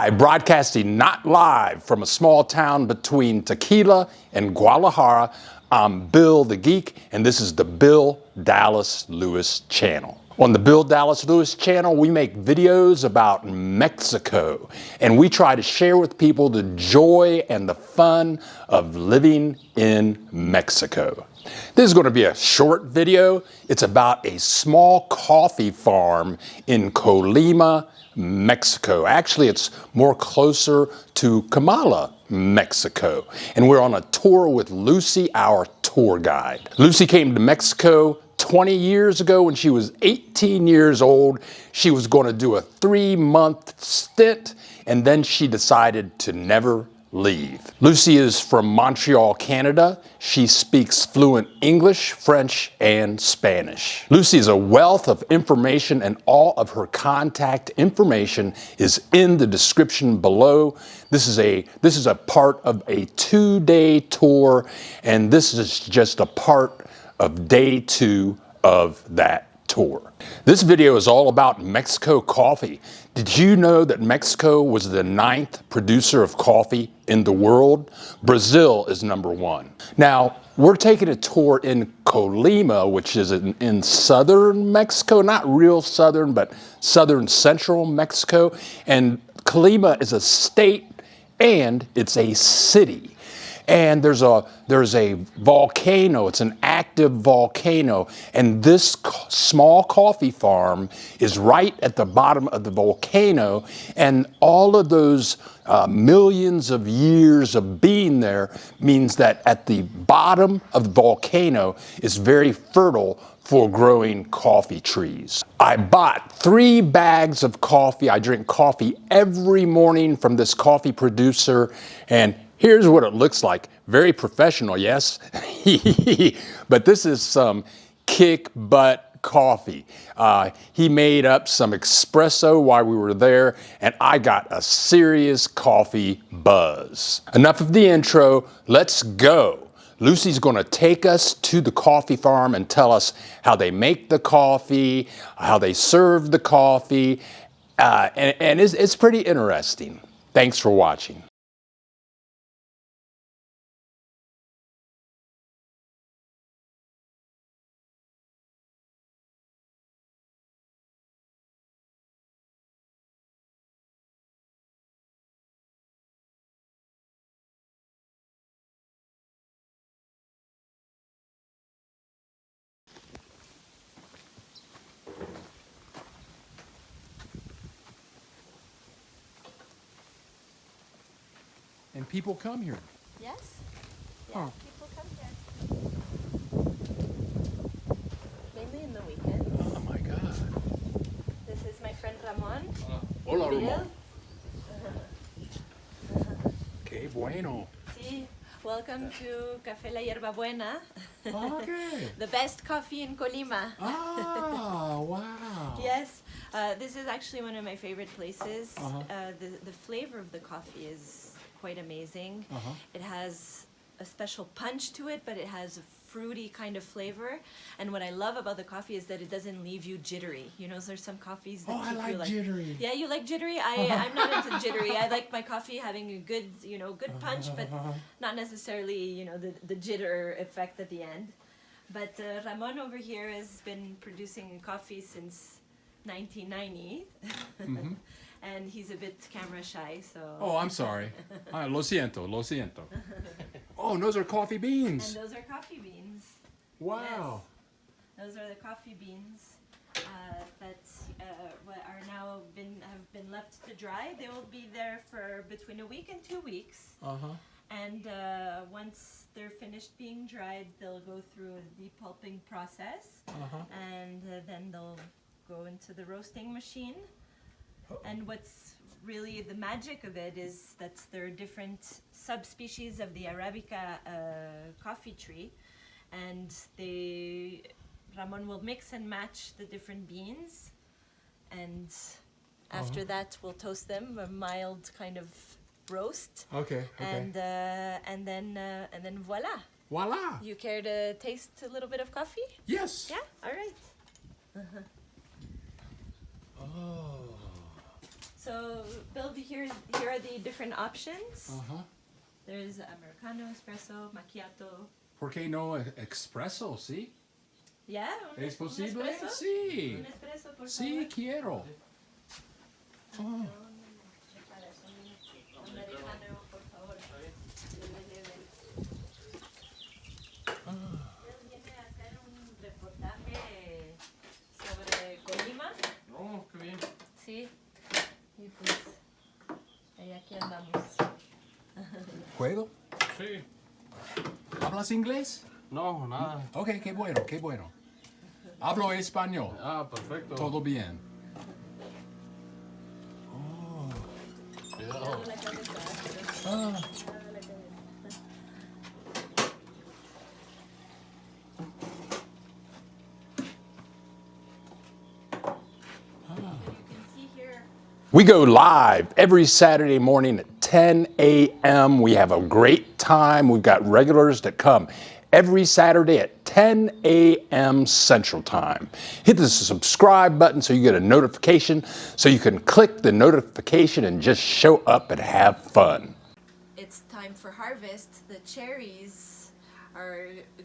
Hi, broadcasting not live from a small town between Tequila and Guadalajara. I'm Bill the Geek, and this is the Bill Dallas Lewis channel. On the Bill Dallas Lewis channel, we make videos about Mexico, and we try to share with people the joy and the fun of living in Mexico. This is going to be a short video. It's about a small coffee farm in Colima, Mexico. Actually, it's more closer to Komala, Mexico. And we're on a tour with Lucie, our tour guide. Lucie came to Mexico 20 years ago when she was 18 years old. She was going to do a 3-month stint, and then she decided to never leave. Lucie is from Montreal, Canada. She speaks fluent English, French, and Spanish. Lucie is a wealth of information, and all of her contact information is in the description below. This is a part of a 2-day tour, and this is just a part of day 2 of that tour. This video is all about Mexico coffee. Did you know that Mexico was the 9th producer of coffee in the world? Brazil is number 1. Now, we're taking a tour in Colima, which is in southern Mexico, not real southern, but southern central Mexico. And Colima is a state and it's a city. And there's a volcano. It's an active volcano, and this small coffee farm is right at the bottom of the volcano. And all of those millions of years of being there means that at the bottom of the volcano is very fertile for growing coffee trees. I bought 3 bags of coffee. I drink coffee every morning from this coffee producer, and here's what it looks like. Very professional, yes? But this is some kick butt coffee. He made up some espresso while we were there, and I got a serious coffee buzz. Enough of the intro, let's go. Lucie's gonna take us to the coffee farm and tell us how they make the coffee, how they serve the coffee, and it's pretty interesting. Thanks for watching. And people come here. Yes. Yeah, Huh. people come here. Mainly in the weekends. Oh my God. This is my friend Ramon. Hola, Bill. Ramon. Que bueno. Sí. Welcome to Café La Hierba Buena. Okay. The best coffee in Colima. Ah, wow. Yes. This is actually one of my favorite places. Uh-huh. The flavor of the coffee is quite amazing. Uh-huh. It has a special punch to it, but it has a fruity kind of flavor. And what I love about the coffee is that it doesn't leave you jittery. You know, there's some coffees that I keep you like jittery. Yeah, you like jittery? I'm not into jittery. I like my coffee having a good, good punch, but not necessarily, the jitter effect at the end. But Ramon over here has been producing coffee since 1990. Mm-hmm. And he's a bit camera shy, so... Oh, I'm sorry. Lo siento, lo siento. Oh, and those are coffee beans. And those are coffee beans. Wow. Yes. Those are the coffee beans that have been left to dry. They will be there for between a week and 2 weeks. Uh-huh. And once they're finished being dried, they'll go through a depulping process. Uh-huh. And then they'll go into the roasting machine. And what's really the magic of it is that there are different subspecies of the Arabica coffee tree, and Ramon will mix and match the different beans, and after that we'll toast them, a mild kind of roast. Okay. And then voila. Voila. You care to taste a little bit of coffee? Yes. Yeah. All right. Oh. So So, Bill, here are the different options. Uh-huh. There's Americano, Espresso, Macchiato. ¿Por qué no expreso, sí? Yeah, ¿Es un posible? espresso. Sí. Un espresso, por Sí, favor. quiero. Oh. Americano, por favor. Viene a hacer un reportaje sobre Colima. Oh, qué bien. Sí. Y pues, ahí aquí andamos. ¿Puedo? Sí. ¿Hablas inglés? No, nada. Ok, qué bueno, qué bueno. Hablo español. Ah, perfecto. Todo bien. Cuidado. La cabeza. Ah. La cabeza. We go live every Saturday morning at 10 a.m. We have a great time. We've got regulars that come every Saturday at 10 a.m. Central Time. Hit the subscribe button so you get a notification, so you can click the notification and just show up and have fun. It's time for harvest. The cherries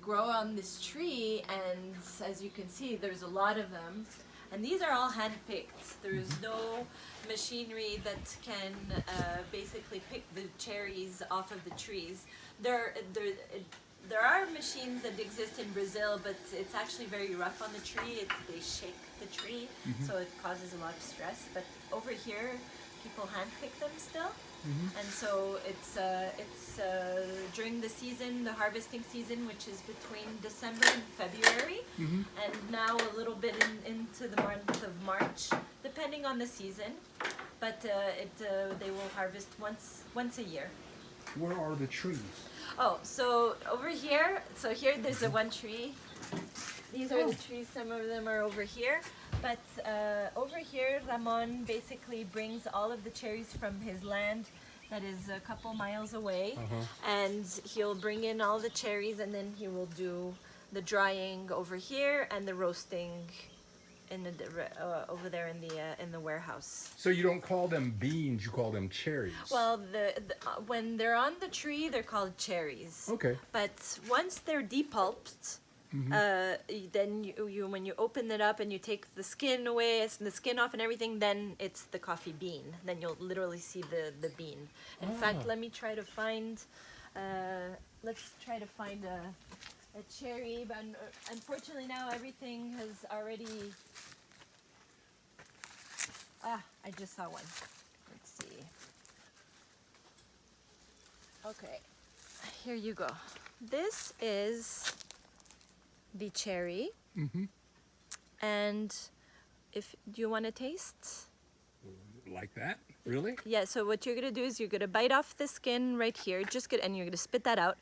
grow on this tree, and as you can see, there's a lot of them. And these are all hand-picked. There's no machinery that can basically pick the cherries off of the trees. There are machines that exist in Brazil, but it's actually very rough on the tree. They shake the tree, so it causes a lot of stress. But over here, people hand-pick them still. And so it's during the season, the harvesting season, which is between December and February, and now a little bit into the month of March, depending on the season. But they will harvest once a year. Where are the trees? Oh, so over here, there's a one tree. These are the trees, some of them are over here. But over here, Ramon basically brings all of the cherries from his land that is a couple miles away. And he'll bring in all the cherries, and then he will do the drying over here and the roasting over there in the warehouse. So you don't call them beans, you call them cherries. Well, when they're on the tree, they're called cherries. Okay. But once they're depulped, then you when you open it up and you take the skin away, the skin off and everything, then it's the coffee bean. Then you'll literally see the bean. In fact, let me try to find. Let's try to find a cherry, but unfortunately now everything has already. I just saw one. Let's see. Okay, here you go. This is the cherry. And do you want to taste? Like that? Really? Yeah, so what you're gonna do is you're gonna bite off the skin right here, and you're gonna spit that out,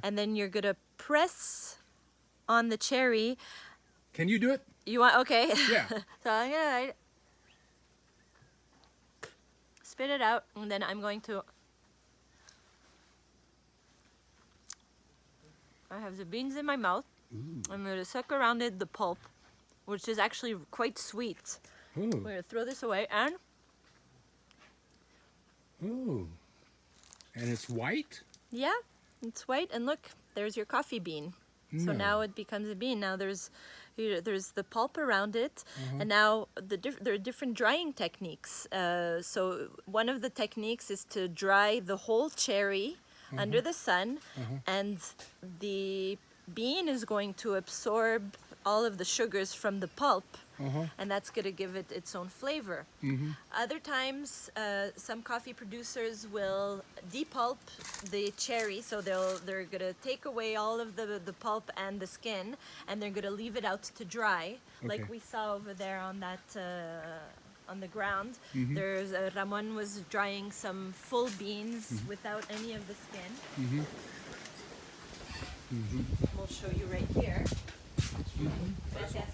and then you're gonna press on the cherry. Can you do it? You want? Okay. Yeah. So I'm gonna spit it out, and then I'm going to. I have the beans in my mouth. I'm gonna suck around it the pulp, which is actually quite sweet. Ooh. We're gonna throw this away, and Ooh. And it's white? yeah, it's white. And look, there's your coffee bean. So No. now it becomes a bean. Now there's the pulp around it, and now there are different drying techniques. So one of the techniques is to dry the whole cherry under the sun, and the bean is going to absorb all of the sugars from the pulp, and that's going to give it its own flavor. Other times, some coffee producers will depulp the cherry, so they're going to take away all of the pulp and the skin, and they're going to leave it out to dry, like we saw over there on that on the ground. There's Ramon was drying some full beans without any of the skin. We'll show you right here. Yes.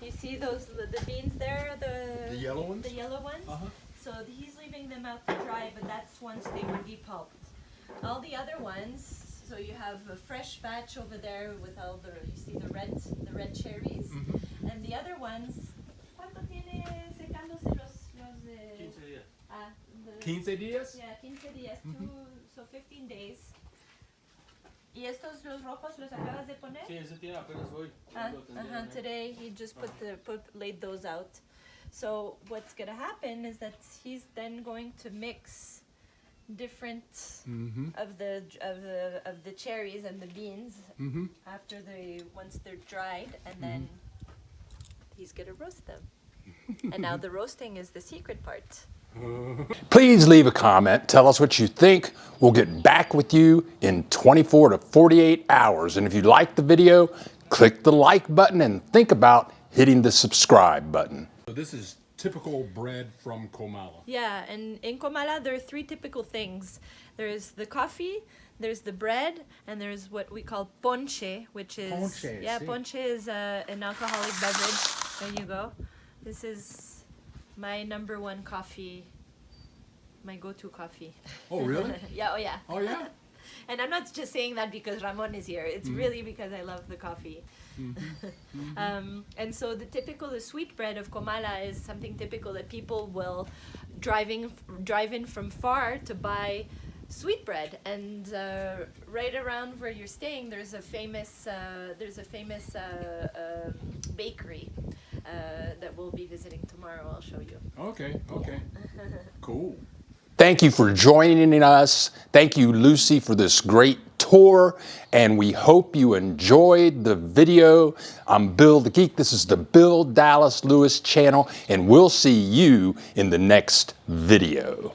You see the beans there, The yellow ones? The yellow ones. So he's leaving them out to dry, but that's once they were depulped. All the other ones, so you have a fresh batch over there with all you see the red cherries, and the other ones. ¿Cuánto tiene secándose los 15 días? Yeah, 15 días, so 15 days. ¿Y estos los rojos los acabas de poner? Sí, ese tiene apenas hoy. Today he just laid those out. So what's gonna happen is that he's then going to mix different of the cherries and the beans after once they're dried, and then he's gonna roast them. And now the roasting is the secret part. Please leave a comment. Tell us what you think. We'll get back with you in 24 to 48 hours. And if you like the video, click the like button and think about hitting the subscribe button. So this is typical bread from Komala. Yeah, and in Komala there are three typical things. There's the coffee, there's the bread, and there's what we call ponche, which is ponche is an alcoholic beverage. There you go. This is my number one coffee, my go-to coffee. Oh, really? Yeah, oh yeah. Oh, yeah? And I'm not just saying that because Ramon is here. It's really because I love the coffee. And so the sweet bread of Komala is something typical that people will drive in from far to buy sweet bread. And right around where you're staying, there's a famous bakery that we'll be visiting tomorrow. I'll show you. Okay. Cool. Thank you for joining us. Thank you, Lucie, for this great tour, and we hope you enjoyed the video. I'm Bill the Geek. This is the Bill Dallas Lewis channel, and we'll see you in the next video.